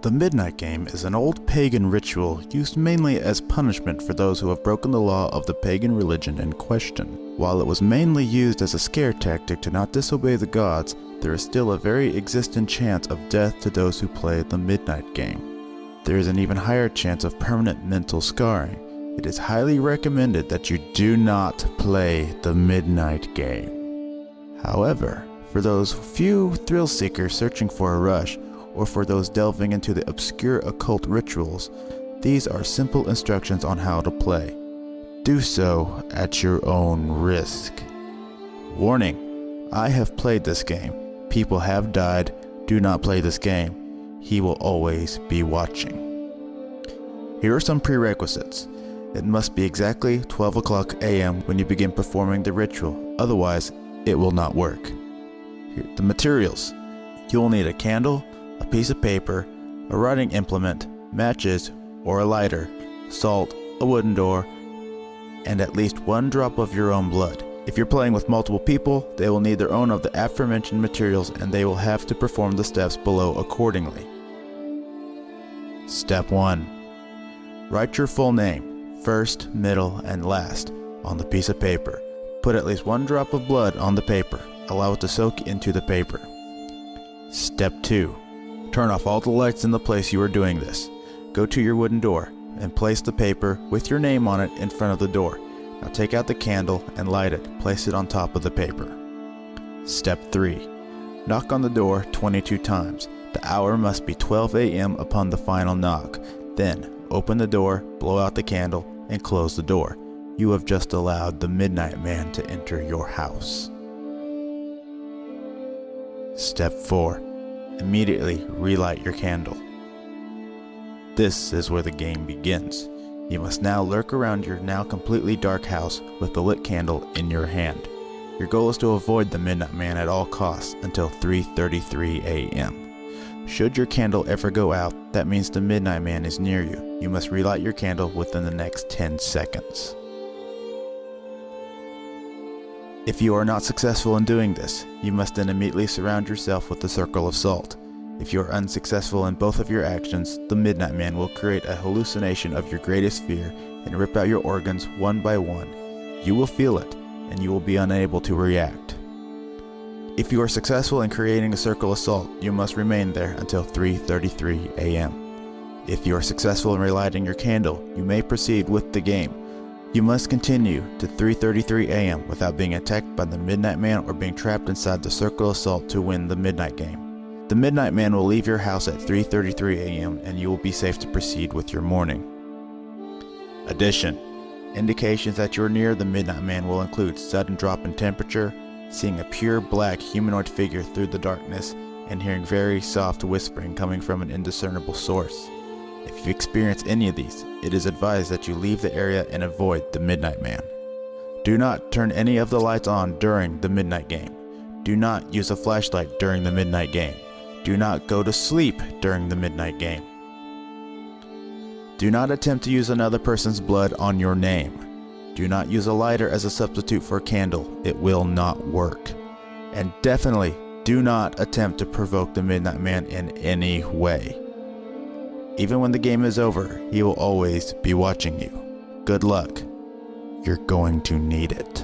The Midnight Game is an old pagan ritual used mainly as punishment for those who have broken the law of the pagan religion in question. While it was mainly used as a scare tactic to not disobey the gods, there is still a very existent chance of death to those who play the Midnight Game. There is an even higher chance of permanent mental scarring. It is highly recommended that you do not play the Midnight Game. However, for those few thrill seekers searching for a rush, or for those delving into the obscure occult rituals, these are simple instructions on how to play. Do so at your own risk. Warning: I have played this game. People have died. Do not play this game. He will always be watching. Here are some prerequisites. It must be exactly 12 o'clock a.m. when you begin performing the ritual, otherwise it will not work. Here, the materials. You will need a candle, a piece of paper, a writing implement, matches or a lighter, salt, a wooden door, and at least 1 drop of your own blood. If you're playing with multiple people, they will need their own of the aforementioned materials and they will have to perform the steps below accordingly. Step 1. Write your full name, first, middle, and last, on the piece of paper. Put at least 1 drop of blood on the paper. Allow it to soak into the paper. Step 2. Turn off all the lights in the place you are doing this. Go to your wooden door and place the paper with your name on it in front of the door. Now take out the candle and light it. Place it on top of the paper. Step 3. Knock on the door 22 times. The hour must be 12 a.m. upon the final knock. Then open the door, blow out the candle, and close the door. You have just allowed the Midnight Man to enter your house. Step 4. Immediately relight your candle. This is where the game begins. You must now lurk around your now completely dark house with the lit candle in your hand. Your goal is to avoid the Midnight Man at all costs until 3:33 a.m. Should your candle ever go out, that means the Midnight Man is near you. You must relight your candle within the next 10 seconds. If you are not successful in doing this, you must then immediately surround yourself with the circle of salt. If you are unsuccessful in both of your actions, the Midnight Man will create a hallucination of your greatest fear and rip out your organs one by one. You will feel it, and you will be unable to react. If you are successful in creating a circle of salt, you must remain there until 3:33 a.m. If you are successful in relighting your candle, you may proceed with the game. You must continue to 3:33 a.m. without being attacked by the Midnight Man or being trapped inside the circle of salt to win the Midnight Game. The Midnight Man will leave your house at 3:33 a.m. and you will be safe to proceed with your morning. Addition: indications that you are near the Midnight Man will include sudden drop in temperature, seeing a pure black humanoid figure through the darkness, and hearing very soft whispering coming from an indiscernible source. If you experience any of these, it is advised that you leave the area and avoid the Midnight Man. Do not turn any of the lights on during the Midnight Game. Do not use a flashlight during the Midnight Game. Do not go to sleep during the Midnight Game. Do not attempt to use another person's blood on your name. Do not use a lighter as a substitute for a candle. It will not work. And definitely do not attempt to provoke the Midnight Man in any way. Even when the game is over, he will always be watching you. Good luck. You're going to need it.